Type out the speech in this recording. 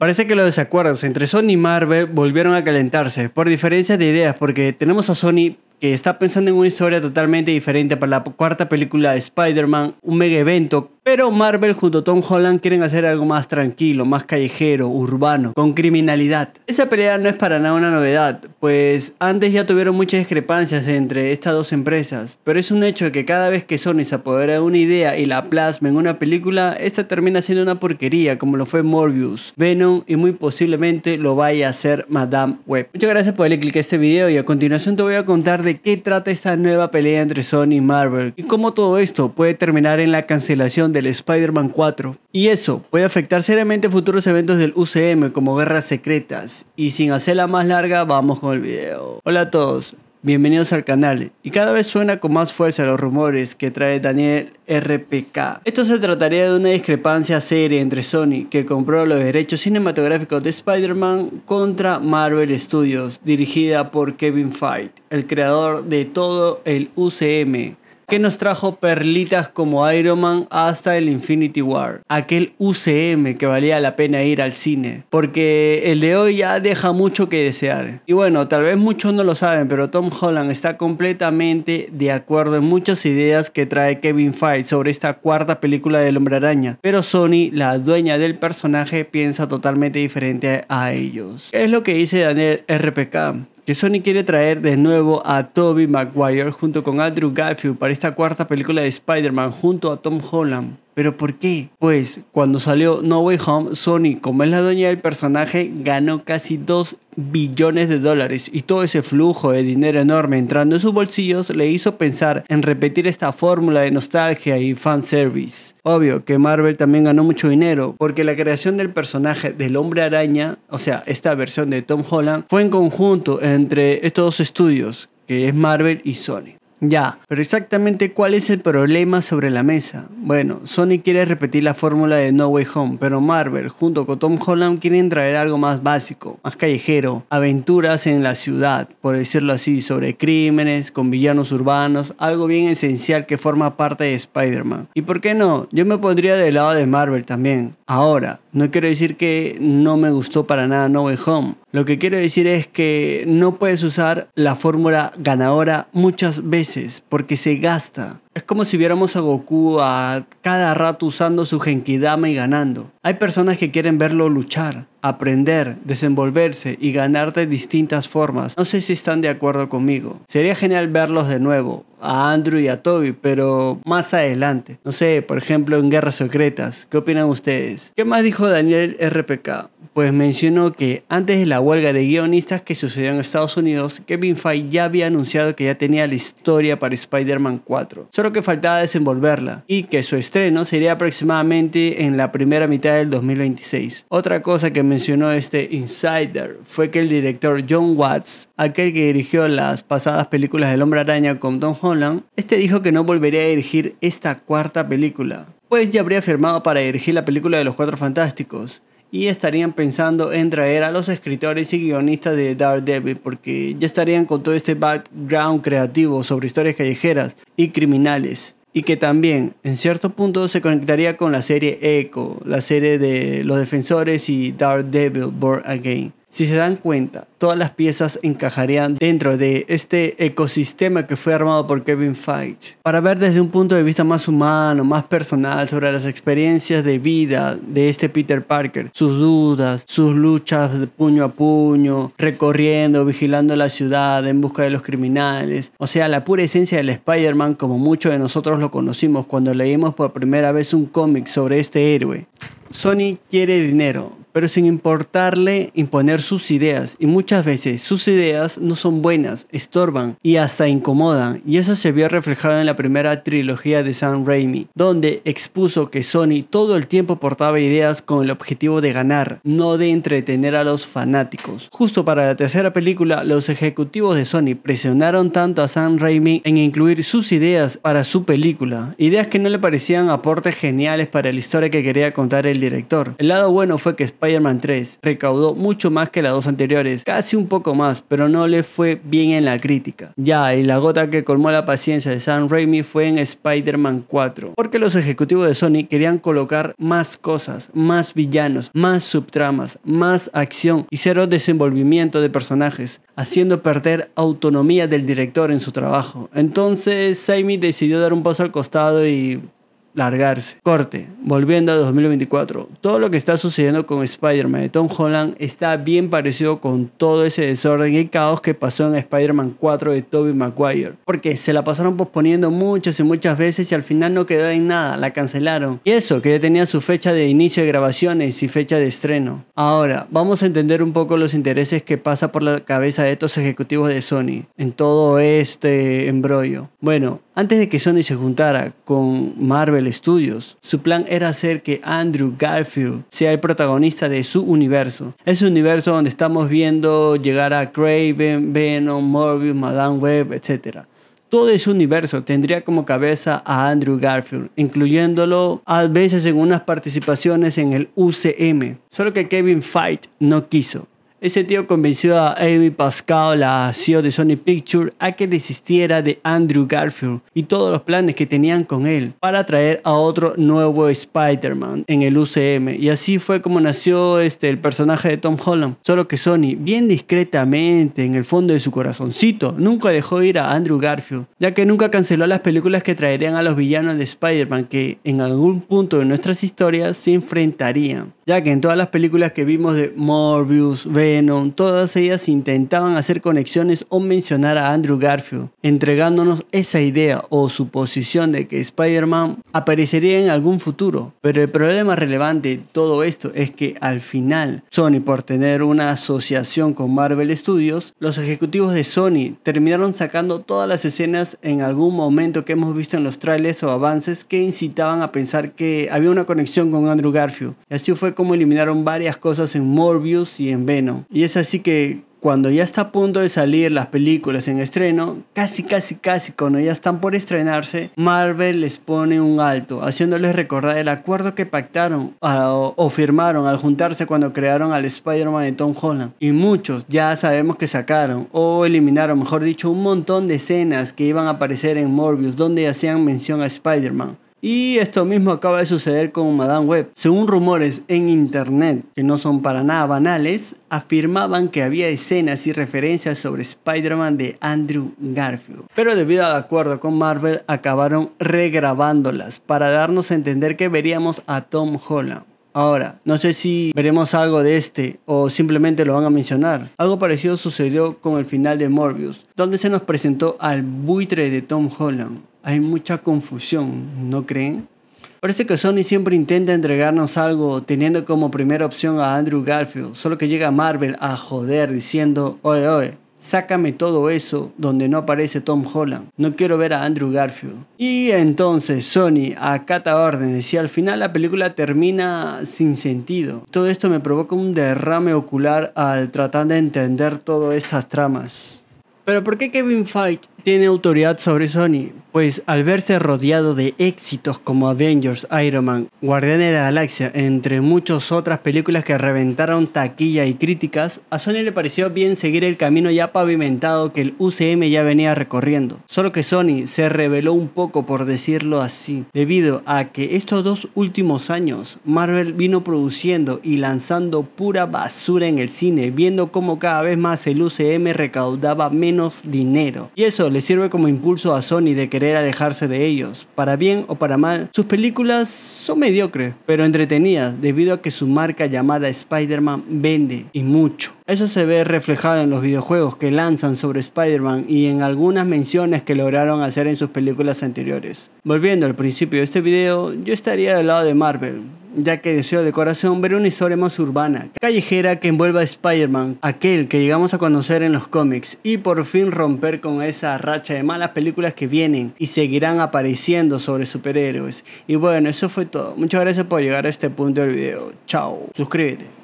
Parece que los desacuerdos entre Sony y Marvel volvieron a calentarse por diferencias de ideas, porque tenemos a Sony que está pensando en una historia totalmente diferente para la cuarta película de Spider-Man, un mega evento, pero Marvel junto a Tom Holland quieren hacer algo más tranquilo, más callejero, urbano, con criminalidad. Esa pelea no es para nada una novedad, pues antes ya tuvieron muchas discrepancias entre estas dos empresas, pero es un hecho que cada vez que Sony se apodera de una idea y la plasma en una película, esta termina siendo una porquería, como lo fue Morbius, Venom y muy posiblemente lo vaya a hacer Madame Web. Muchas gracias por darle click a este video y a continuación te voy a contar de qué trata esta nueva pelea entre Sony y Marvel y cómo todo esto puede terminar en la cancelación del Spider-Man 4. Y eso puede afectar seriamente futuros eventos del UCM como Guerras Secretas. Y sin hacerla más larga, vamos con el video. Hola a todos, bienvenidos al canal. Y cada vez suena con más fuerza los rumores que trae Daniel RPK. Esto se trataría de una discrepancia seria entre Sony, que compró los derechos cinematográficos de Spider-Man, contra Marvel Studios, dirigida por Kevin Feige, el creador de todo el UCM, que nos trajo perlitas como Iron Man hasta el Infinity War. Aquel UCM que valía la pena ir al cine, porque el de hoy ya deja mucho que desear. Y bueno, tal vez muchos no lo saben, pero Tom Holland está completamente de acuerdo en muchas ideas que trae Kevin Feige sobre esta cuarta película del Hombre Araña, pero Sony, la dueña del personaje, piensa totalmente diferente a ellos. ¿Qué es lo que dice Daniel RPK? Que Sony quiere traer de nuevo a Tobey Maguire junto con Andrew Garfield para esta cuarta película de Spider-Man junto a Tom Holland. ¿Pero por qué? Pues cuando salió No Way Home, Sony, como es la dueña del personaje, ganó casi 2 billones de dólares y todo ese flujo de dinero enorme entrando en sus bolsillos le hizo pensar en repetir esta fórmula de nostalgia y fanservice. Obvio que Marvel también ganó mucho dinero porque la creación del personaje del Hombre Araña, o sea, esta versión de Tom Holland, fue en conjunto entre estos dos estudios, que es Marvel y Sony. Ya, pero exactamente ¿cuál es el problema sobre la mesa? Bueno, Sony quiere repetir la fórmula de No Way Home, pero Marvel junto con Tom Holland quieren traer algo más básico, más callejero, aventuras en la ciudad, por decirlo así, sobre crímenes, con villanos urbanos, algo bien esencial que forma parte de Spider-Man. ¿Y por qué no? Yo me pondría del lado de Marvel también. Ahora, no quiero decir que no me gustó para nada No Way Home. Lo que quiero decir es que no puedes usar la fórmula ganadora muchas veces porque se gasta. Es como si viéramos a Goku a cada rato usando su Genkidama y ganando. Hay personas que quieren verlo luchar, aprender, desenvolverse y ganar de distintas formas. No sé si están de acuerdo conmigo. Sería genial verlos de nuevo, a Andrew y a Tobey, pero más adelante. No sé, por ejemplo en Guerras Secretas. ¿Qué opinan ustedes? ¿Qué más dijo Daniel RPK? Pues mencionó que antes de la huelga de guionistas que sucedió en Estados Unidos, Kevin Feige ya había anunciado que ya tenía la historia para Spider-Man 4. Solo que faltaba desenvolverla y que su estreno sería aproximadamente en la primera mitad del 2026. Otra cosa que mencionó este insider fue que el director Jon Watts, aquel que dirigió las pasadas películas del Hombre Araña con Tom Holland, dijo que no volvería a dirigir esta cuarta película, pues ya habría firmado para dirigir la película de los Cuatro Fantásticos. Y estarían pensando en traer a los escritores y guionistas de Daredevil porque ya estarían con todo este background creativo sobre historias callejeras y criminales. Y que también, en cierto punto, se conectaría con la serie Echo, la serie de Los Defensores y Daredevil Born Again. Si se dan cuenta, todas las piezas encajarían dentro de este ecosistema que fue armado por Kevin Feige para ver desde un punto de vista más humano, más personal sobre las experiencias de vida de este Peter Parker, sus dudas, sus luchas de puño a puño, recorriendo, vigilando la ciudad en busca de los criminales. O sea, la pura esencia del Spider-Man como muchos de nosotros lo conocimos cuando leímos por primera vez un cómic sobre este héroe. Sony quiere dinero, pero sin importarle imponer sus ideas, y muchas veces sus ideas no son buenas, estorban y hasta incomodan, y eso se vio reflejado en la primera trilogía de Sam Raimi, donde expuso que Sony todo el tiempo portaba ideas con el objetivo de ganar, no de entretener a los fanáticos. Justo para la tercera película, los ejecutivos de Sony presionaron tanto a Sam Raimi en incluir sus ideas para su película, ideas que no le parecían aportes geniales para la historia que quería contar el director. El lado bueno fue que Spider-Man 3. Recaudó mucho más que las dos anteriores, casi un poco más, pero no le fue bien en la crítica. Ya, y la gota que colmó la paciencia de Sam Raimi fue en Spider-Man 4, porque los ejecutivos de Sony querían colocar más cosas, más villanos, más subtramas, más acción y cero desenvolvimiento de personajes, haciendo perder autonomía del director en su trabajo. Entonces Raimi decidió dar un paso al costado y largarse. Corte, volviendo a 2024, todo lo que está sucediendo con Spider-Man de Tom Holland está bien parecido con todo ese desorden y caos que pasó en Spider-Man 4 de Tobey Maguire, porque se la pasaron posponiendo muchas y muchas veces y al final no quedó en nada, la cancelaron. Y eso, que ya tenía su fecha de inicio de grabaciones y fecha de estreno. Ahora, vamos a entender un poco los intereses que pasa por la cabeza de estos ejecutivos de Sony en todo este embrollo. Bueno, antes de que Sony se juntara con Marvel Studios, su plan era hacer que Andrew Garfield sea el protagonista de su universo. Ese universo donde estamos viendo llegar a Kraven, Venom, Morbius, Madame Web, etc. Todo ese universo tendría como cabeza a Andrew Garfield, incluyéndolo a veces en unas participaciones en el UCM. Solo que Kevin Feige no quiso. Ese tío convenció a Amy Pascal, la CEO de Sony Pictures, a que desistiera de Andrew Garfield y todos los planes que tenían con él para traer a otro nuevo Spider-Man en el UCM. Y así fue como nació el personaje de Tom Holland. Solo que Sony, bien discretamente, en el fondo de su corazoncito, nunca dejó ir a Andrew Garfield, ya que nunca canceló las películas que traerían a los villanos de Spider-Man que en algún punto de nuestras historias se enfrentarían. Ya que en todas las películas que vimos de Morbius, Venom, todas ellas intentaban hacer conexiones o mencionar a Andrew Garfield, entregándonos esa idea o suposición de que Spider-Man aparecería en algún futuro. Pero el problema relevante de todo esto es que al final, Sony, por tener una asociación con Marvel Studios, los ejecutivos de Sony terminaron sacando todas las escenas en algún momento que hemos visto en los trailers o avances que incitaban a pensar que había una conexión con Andrew Garfield. Y así fue como eliminaron varias cosas en Morbius y en Venom. Y es así que cuando ya está a punto de salir las películas en estreno, casi cuando ya están por estrenarse, Marvel les pone un alto, haciéndoles recordar el acuerdo que pactaron o firmaron al juntarse cuando crearon al Spider-Man de Tom Holland. Y muchos ya sabemos que sacaron o eliminaron, mejor dicho, un montón de escenas que iban a aparecer en Morbius donde hacían mención a Spider-Man. Y esto mismo acaba de suceder con Madame Web. Según rumores en internet, que no son para nada banales, afirmaban que había escenas y referencias sobre Spider-Man de Andrew Garfield. Pero debido al acuerdo con Marvel, acabaron regrabándolas para darnos a entender que veríamos a Tom Holland. Ahora, no sé si veremos algo de o simplemente lo van a mencionar. Algo parecido sucedió con el final de Morbius, donde se nos presentó al buitre de Tom Holland. Hay mucha confusión, ¿no creen? Parece que Sony siempre intenta entregarnos algo teniendo como primera opción a Andrew Garfield, solo que llega Marvel a joder diciendo, oye, sácame todo eso donde no aparece Tom Holland, no quiero ver a Andrew Garfield. Y entonces Sony acata órdenes y al final la película termina sin sentido. Todo esto me provoca un derrame ocular al tratar de entender todas estas tramas. Pero ¿por qué Kevin Feige tiene autoridad sobre Sony? Pues al verse rodeado de éxitos como Avengers, Iron Man, Guardianes de la Galaxia, entre muchas otras películas que reventaron taquilla y críticas, a Sony le pareció bien seguir el camino ya pavimentado que el UCM ya venía recorriendo. Solo que Sony se rebeló un poco, por decirlo así, debido a que estos 2 últimos años Marvel vino produciendo y lanzando pura basura en el cine, viendo cómo cada vez más el UCM recaudaba menos dinero. Y eso le sirve como impulso a Sony de querer alejarse de ellos. Para bien o para mal, sus películas son mediocres, pero entretenidas debido a que su marca llamada Spider-Man vende y mucho. Eso se ve reflejado en los videojuegos que lanzan sobre Spider-Man y en algunas menciones que lograron hacer en sus películas anteriores. Volviendo al principio de este video, yo estaría del lado de Marvel, ya que deseo de corazón ver una historia más urbana, callejera, que envuelva a Spider-Man, aquel que llegamos a conocer en los cómics, y por fin romper con esa racha de malas películas que vienen y seguirán apareciendo sobre superhéroes. Y bueno, eso fue todo. Muchas gracias por llegar a este punto del video. Chao. Suscríbete.